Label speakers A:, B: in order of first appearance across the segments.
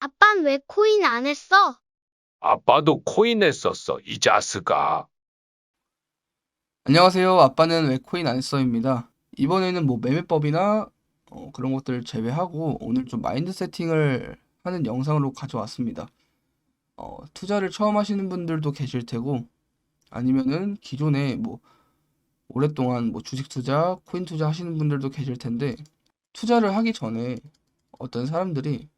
A: 아빤 왜 코인 안 했어?
B: 아빠도 코인 했었어, 이 자스가.
C: 안녕하세요. 아빠는 왜 코인 안 써입니다. 이번에는 뭐 매매법이나 그런 것들을 제외하고 오늘 좀 마인드 세팅을 하는 영상으로 가져왔습니다. 투자를 처음 하시는 분들도 계실 테고 아니면은 기존에 뭐 오랫동안 뭐 주식 투자, 코인 투자 하시는 분들도 계실 텐데 투자를 하기 전에 어떤 사람들이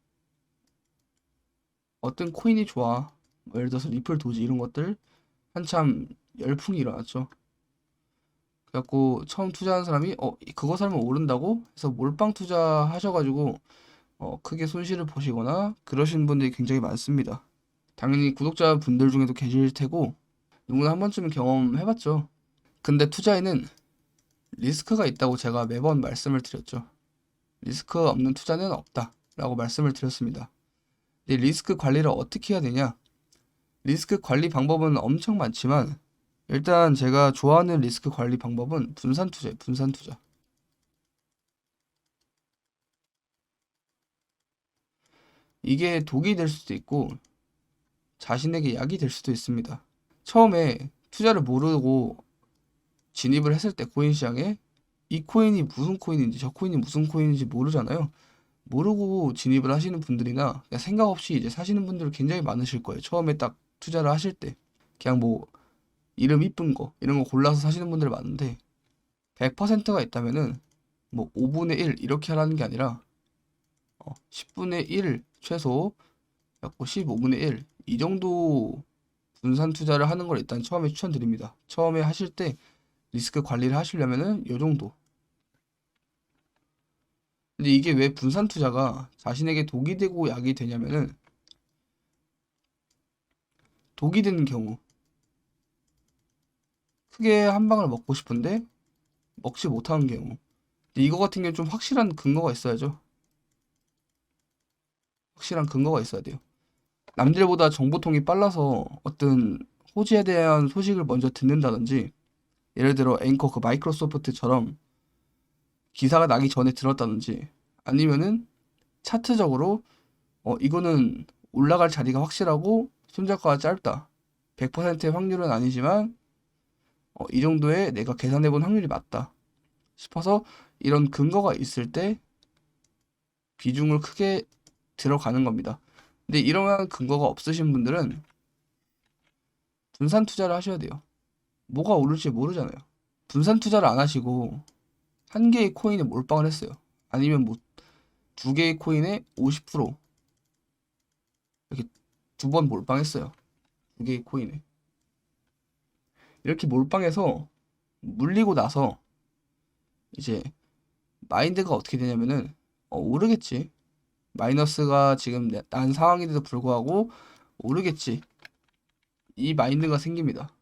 C: 어떤 코인이 좋아, 뭐 예를 들어서 리플 도지 이런 것들 한참 열풍이 일어났죠. 그래갖고 처음 투자한 사람이 그거 사면 오른다고 해서 몰빵 투자하셔가지고 크게 손실을 보시거나 그러신 분들이 굉장히 많습니다. 당연히 구독자분들 중에도 계실 테고 누구나 한 번쯤은 경험해봤죠. 근데 투자에는 리스크가 있다고 제가 매번 말씀을 드렸죠. 리스크가 없는 투자는 없다 라고 말씀을 드렸습니다. 근데 리스크 관리를 어떻게 해야 되냐? 리스크 관리 방법은 엄청 많지만 일단 제가 좋아하는 리스크 관리 방법은 분산 투자예요. 분산 투자. 이게 독이 될 수도 있고 자신에게 약이 될 수도 있습니다. 처음에 투자를 모르고 진입을 했을 때 코인 시장에 이 코인이 무슨 코인인지 저 코인이 무슨 코인인지 모르잖아요. 모르고 진입을 하시는 분들이나 그냥 생각 없이 이제 사시는 분들 굉장히 많으실 거예요. 처음에 딱 투자를 하실 때 그냥 뭐 이름 이쁜 거 이런 거 골라서 사시는 분들 많은데 100%가 있다면은 뭐 5분의 1 이렇게 하라는 게 아니라 10분의 1 최소, 약고 15분의 1 이 정도 분산 투자를 하는 걸 일단 처음에 추천드립니다. 처음에 하실 때 리스크 관리를 하시려면은 요 정도. 근데 이게 왜 분산 투자가 자신에게 독이 되고 약이 되냐면은 독이 되는 경우 크게 한 방을 먹고 싶은데 먹지 못하는 경우. 근데 이거 같은 경우는 좀 확실한 근거가 있어야죠. 확실한 근거가 있어야 돼요. 남들보다 정보통이 빨라서 어떤 호지에 대한 소식을 먼저 듣는다든지 예를 들어 앵커 그 마이크로소프트처럼 기사가 나기 전에 들었다든지 아니면은 차트적으로 이거는 올라갈 자리가 확실하고 손절가가 짧다. 100%의 확률은 아니지만 이 정도의 내가 계산해 본 확률이 맞다 싶어서 이런 근거가 있을 때 비중을 크게 들어가는 겁니다. 근데 이러한 근거가 없으신 분들은 분산 투자를 하셔야 돼요. 뭐가 오를지 모르잖아요. 분산 투자를 안 하시고 한 개의 코인에 몰빵을 했어요. 아니면 뭐 두 개의 코인에 50% 이렇게 두 번 몰빵했어요. 두 개의 코인에. 이렇게 몰빵해서 물리고 나서 이제 마인드가 어떻게 되냐면은 오르겠지. 마이너스가 지금 난 상황인데도 불구하고 오르겠지. 이 마인드가 생깁니다.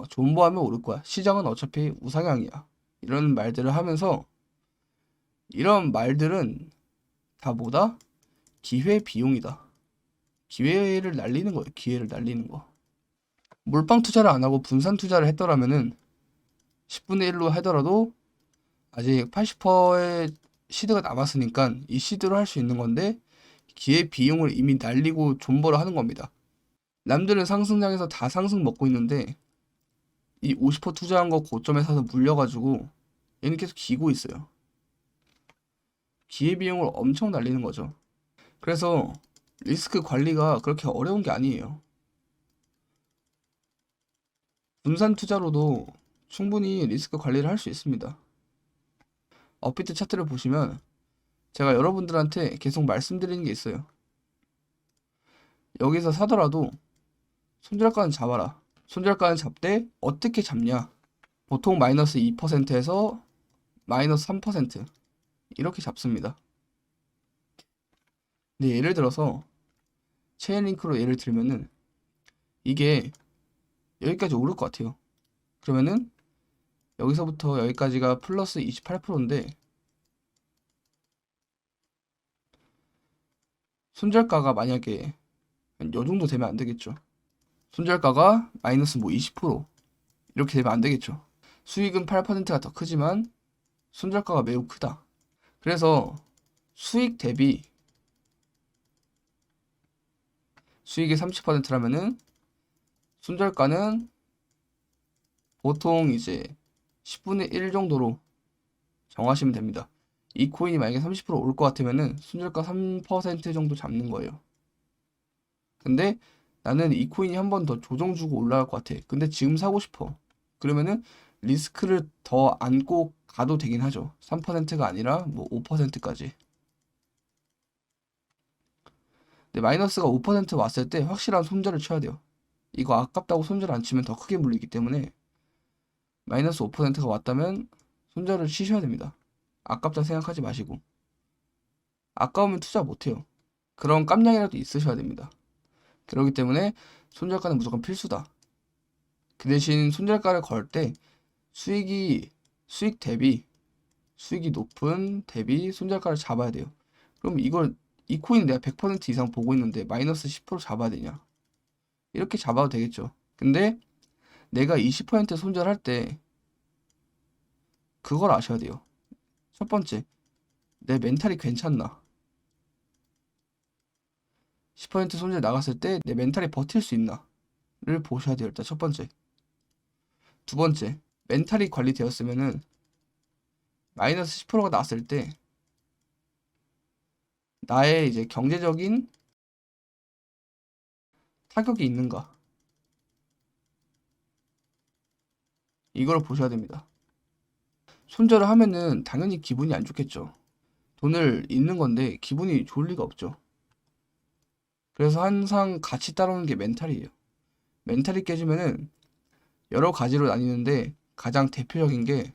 C: 존버하면 오를 거야. 시장은 어차피 우상향이야. 이런 말들을 하면서 이런 말들은 다 뭐다? 기회 비용이다. 기회를 날리는 거예요. 기회를 날리는 거. 몰빵 투자를 안 하고 분산 투자를 했더라면은 10분의 1로 하더라도 아직 80%의 시드가 남았으니까 이 시드로 할 수 있는 건데 기회 비용을 이미 날리고 존버를 하는 겁니다. 남들은 상승장에서 다 상승 먹고 있는데 이 50% 투자한 거 고점에 사서 물려가지고 얘는 계속 기고 있어요. 기회 비용을 엄청 날리는 거죠. 그래서 리스크 관리가 그렇게 어려운 게 아니에요. 분산 투자로도 충분히 리스크 관리를 할 수 있습니다. 업비트 차트를 보시면 제가 여러분들한테 계속 말씀드리는 게 있어요. 여기서 사더라도 손절가는 잡아라. 손절가는 잡되 어떻게 잡냐? 보통 마이너스 2%에서 마이너스 3% 이렇게 잡습니다. 근데 예를 들어서 체인링크로 예를 들면은 이게 여기까지 오를 것 같아요. 그러면은 여기서부터 여기까지가 플러스 28%인데 손절가가 만약에 요 정도 되면 안 되겠죠. 손절가가 마이너스 뭐 20% 이렇게 되면 안 되겠죠. 수익은 8%가 더 크지만 손절가가 매우 크다. 그래서 수익 대비 수익이 30%라면은 손절가는 보통 이제 10분의 1 정도로 정하시면 됩니다. 이 코인이 만약에 30% 올 것 같으면은 손절가 3% 정도 잡는 거예요. 근데 나는 이 코인이 한 번 더 조정 주고 올라갈 것 같아. 근데 지금 사고 싶어. 그러면은 리스크를 더 안고 가도 되긴 하죠. 3%가 아니라 뭐 5%까지. 근데 마이너스가 5% 왔을 때 확실한 손절을 쳐야 돼요. 이거 아깝다고 손절 안 치면 더 크게 물리기 때문에 마이너스 5%가 왔다면 손절을 치셔야 됩니다. 아깝다 생각하지 마시고. 아까우면 투자 못해요. 그런 깜냥이라도 있으셔야 됩니다. 그렇기 때문에 손절가는 무조건 필수다. 그 대신 손절가를 걸 때 수익이 높은 대비 손절가를 잡아야 돼요. 그럼 이 코인 내가 100% 이상 보고 있는데 마이너스 10% 잡아야 되냐? 이렇게 잡아도 되겠죠. 근데 내가 20% 손절할 때 그걸 아셔야 돼요. 첫 번째, 내 멘탈이 괜찮나? 10% 손절 나갔을 때 내 멘탈이 버틸 수 있나?를 보셔야 돼요. 일단 첫 번째. 두 번째, 멘탈이 관리되었으면은 마이너스 10%가 나왔을 때 나의 이제 경제적인 타격이 있는가? 이걸 보셔야 됩니다. 손절을 하면은 당연히 기분이 안 좋겠죠. 돈을 잃는 건데 기분이 좋을 리가 없죠. 그래서 항상 같이 따라오는 게 멘탈이에요. 멘탈이 깨지면은 여러 가지로 나뉘는데 가장 대표적인 게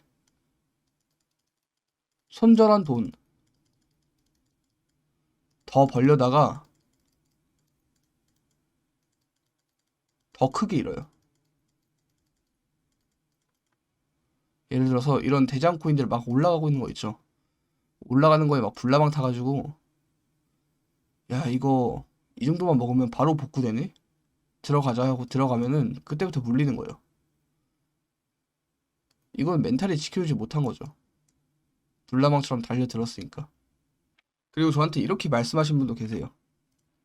C: 손절한 돈 더 벌려다가 더 크게 잃어요. 예를 들어서 이런 대장 코인들 막 올라가고 있는 거 있죠. 올라가는 거에 막 불나방 타가지고 야 이거 이 정도만 먹으면 바로 복구되네? 들어가자 하고 들어가면은 그때부터 물리는 거예요. 이건 멘탈이 지켜주지 못한 거죠. 불나방처럼 달려들었으니까. 그리고 저한테 이렇게 말씀하신 분도 계세요.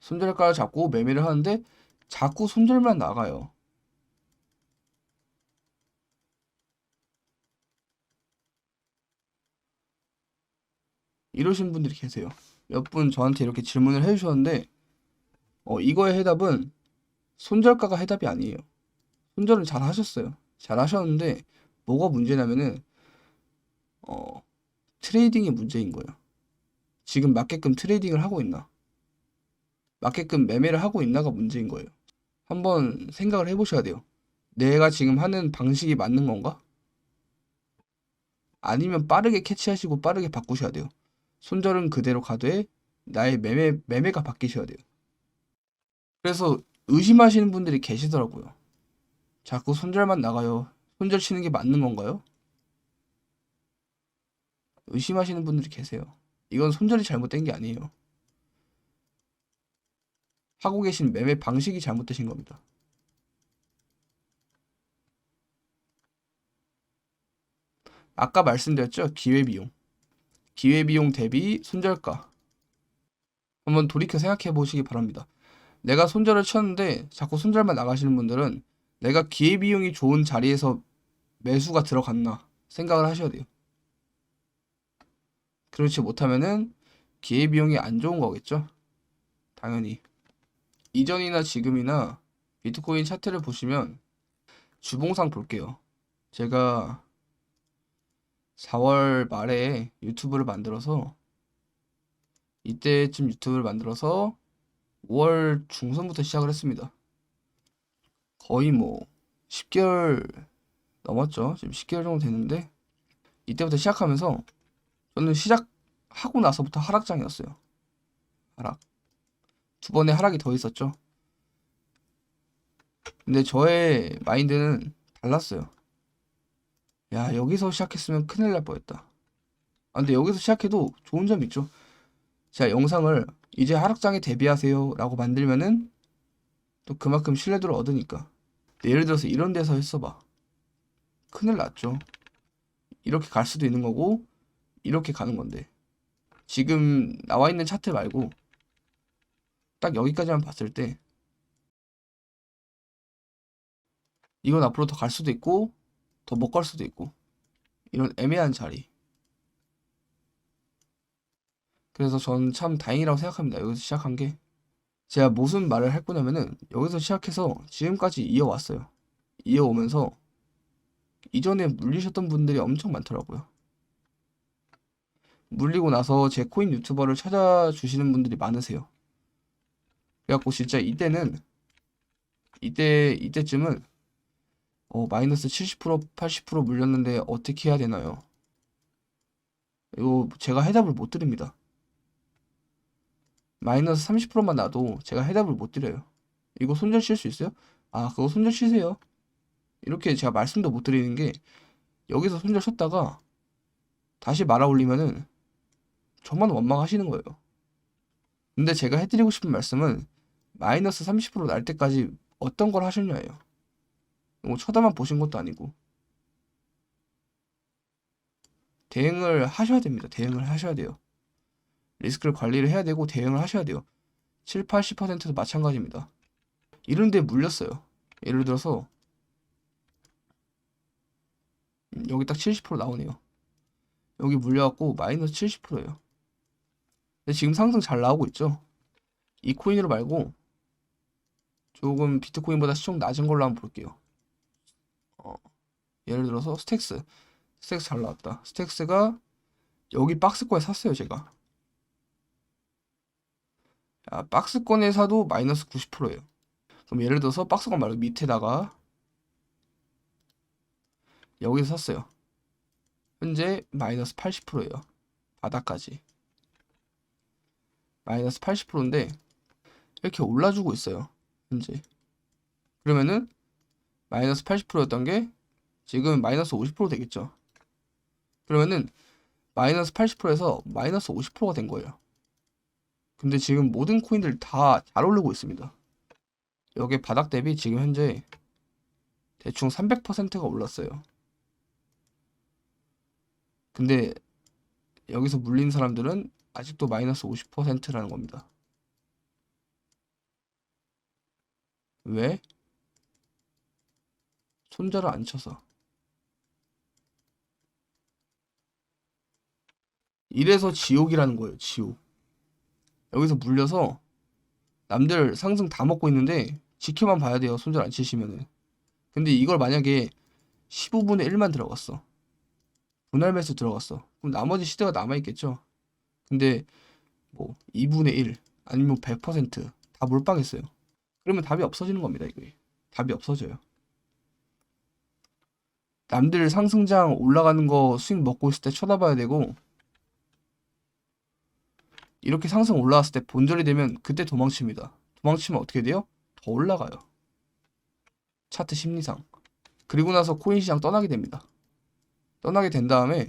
C: 손절가를 잡고 매매를 하는데 자꾸 손절만 나가요. 이러신 분들이 계세요. 몇 분 저한테 이렇게 질문을 해주셨는데 이거의 해답은 손절가가 해답이 아니에요. 손절은 잘 하셨어요. 잘 하셨는데 뭐가 문제냐면은 트레이딩이 문제인 거예요. 지금 맞게끔 트레이딩을 하고 있나? 맞게끔 매매를 하고 있나가 문제인 거예요. 한번 생각을 해보셔야 돼요. 내가 지금 하는 방식이 맞는 건가? 아니면 빠르게 캐치하시고 빠르게 바꾸셔야 돼요. 손절은 그대로 가되 나의 매매가 바뀌셔야 돼요. 그래서 의심하시는 분들이 계시더라고요. 자꾸 손절만 나가요. 손절 치는 게 맞는 건가요? 의심하시는 분들이 계세요. 이건 손절이 잘못된 게 아니에요. 하고 계신 매매 방식이 잘못되신 겁니다. 아까 말씀드렸죠? 기회비용. 기회비용 대비 손절가. 한번 돌이켜 생각해 보시기 바랍니다. 내가 손절을 쳤는데 자꾸 손절만 나가시는 분들은 내가 기회비용이 좋은 자리에서 매수가 들어갔나 생각을 하셔야 돼요. 그렇지 못하면은 기회비용이 안 좋은 거겠죠? 당연히. 이전이나 지금이나 비트코인 차트를 보시면 주봉상 볼게요. 제가 4월 말에 유튜브를 만들어서 이때쯤 유튜브를 만들어서 5월 중순부터 시작을 했습니다. 거의 뭐 10개월 넘었죠. 지금 10개월 정도 됐는데 이때부터 시작하면서 저는 시작하고 나서부터 하락장이었어요. 하락. 두 번의 하락이 더 있었죠. 근데 저의 마인드는 달랐어요. 야, 여기서 시작했으면 큰일 날 뻔했다. 근데 여기서 시작해도 좋은 점이 있죠. 제가 영상을 이제 하락장에 대비하세요 라고 만들면은 또 그만큼 신뢰도를 얻으니까. 예를 들어서 이런 데서 했어봐. 큰일 났죠. 이렇게 갈 수도 있는 거고 이렇게 가는 건데 지금 나와 있는 차트 말고 딱 여기까지만 봤을 때 이건 앞으로 더 갈 수도 있고 더 못 갈 수도 있고 이런 애매한 자리. 그래서 전 참 다행이라고 생각합니다. 여기서 시작한 게. 제가 무슨 말을 할 거냐면은 여기서 시작해서 지금까지 이어왔어요. 이어오면서 이전에 물리셨던 분들이 엄청 많더라고요. 물리고 나서 제 코인 유튜버를 찾아주시는 분들이 많으세요. 그래갖고 진짜 이때쯤은 마이너스 70% 80% 물렸는데 어떻게 해야 되나요? 이거 제가 해답을 못 드립니다. 마이너스 30%만 나도 제가 해답을 못 드려요. 이거 손절 칠 수 있어요? 아, 그거 손절 치세요. 이렇게 제가 말씀도 못 드리는 게 여기서 손절 쳤다가 다시 말아 올리면은 저만 원망하시는 거예요. 근데 제가 해드리고 싶은 말씀은 마이너스 30%날 때까지 어떤 걸 하셨냐예요. 뭐 쳐다만 보신 것도 아니고 대응을 하셔야 됩니다. 대응을 하셔야 돼요. 리스크를 관리를 해야 되고 대응을 하셔야 돼요. 7, 80%도 마찬가지입니다. 이런 데 물렸어요. 예를 들어서 여기 딱 70% 나오네요. 여기 물려갖고 마이너스 70%예요. 근데 지금 상승 잘 나오고 있죠. 이 코인으로 말고 조금 비트코인보다 시총 낮은 걸로 한번 볼게요. 예를 들어서 스택스 잘 나왔다. 스택스가 여기 박스권에 샀어요, 제가. 박스권에 사도 마이너스 90%예요. 그럼 예를 들어서 박스권 말고 밑에다가 여기서 샀어요. 현재 마이너스 80%예요. 바닥까지. 마이너스 80%인데 이렇게 올라주고 있어요. 현재. 그러면은 마이너스 80%였던 게 지금 마이너스 50% 되겠죠. 그러면은 마이너스 80%에서 마이너스 50%가 된 거예요. 근데 지금 모든 코인들 다 잘 오르고 있습니다. 여기 바닥 대비 지금 현재 대충 300%가 올랐어요. 근데 여기서 물린 사람들은 아직도 마이너스 50%라는 겁니다. 왜? 손절을 안 쳐서. 이래서 지옥이라는 거예요, 지옥. 여기서 물려서 남들 상승 다 먹고 있는데 지켜만 봐야 돼요, 손절 안 치시면은. 근데 이걸 만약에 15분의 1만 들어갔어. 분할 매수 들어갔어. 그럼 나머지 시대가 남아있겠죠. 근데 뭐 2분의 1 아니면 100%다 몰빵했어요. 그러면 답이 없어지는 겁니다, 이게. 답이 없어져요. 남들 상승장 올라가는 거 수익 먹고 있을 때 쳐다봐야 되고, 이렇게 상승 올라왔을 때 본절이 되면 그때 도망칩니다. 도망치면 어떻게 돼요? 더 올라가요. 차트 심리상. 그리고 나서 코인 시장 떠나게 됩니다. 떠나게 된 다음에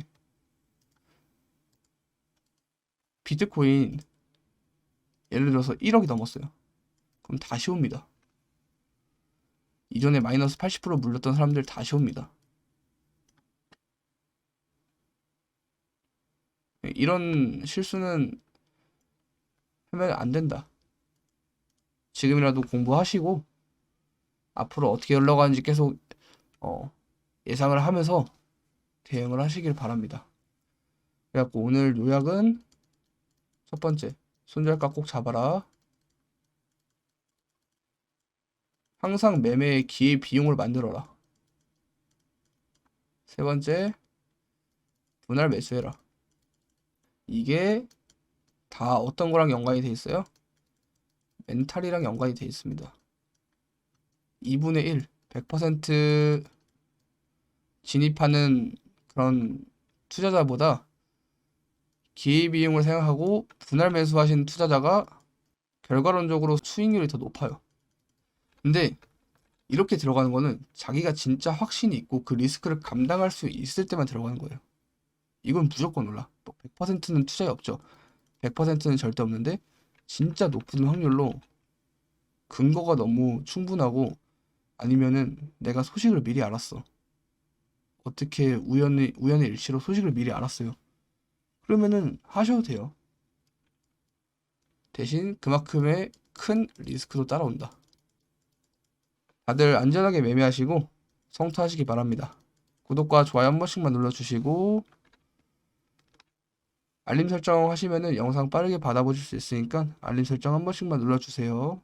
C: 비트코인 예를 들어서 1억이 넘었어요. 그럼 다시 옵니다. 이전에 마이너스 80% 물렸던 사람들 다시 옵니다. 이런 실수는 하면 안 된다. 지금이라도 공부하시고 앞으로 어떻게 흘러가는지 계속 예상을 하면서 대응을 하시길 바랍니다. 그래갖고 오늘 요약은 첫 번째, 손절가 꼭 잡아라. 항상 매매의 기회 비용을 만들어라. 세 번째, 분할 매수해라. 이게 다 어떤 거랑 연관이 돼 있어요? 멘탈이랑 연관이 돼 있습니다. 2분의 1, 100% 진입하는 그런 투자자보다 기회비용을 생각하고 분할 매수하신 투자자가 결과론적으로 수익률이 더 높아요. 근데 이렇게 들어가는 거는 자기가 진짜 확신이 있고 그 리스크를 감당할 수 있을 때만 들어가는 거예요. 이건 무조건 올라. 100%는 투자에 없죠. 100%는 절대 없는데 진짜 높은 확률로 근거가 너무 충분하고 아니면은 내가 소식을 미리 알았어. 어떻게 우연의 일치로 소식을 미리 알았어요. 그러면은 하셔도 돼요. 대신 그만큼의 큰 리스크도 따라온다. 다들 안전하게 매매하시고 성투하시기 바랍니다. 구독과 좋아요 한 번씩만 눌러주시고 알림 설정 하시면은 영상 빠르게 받아보실 수 있으니까 알림 설정 한 번씩만 눌러주세요.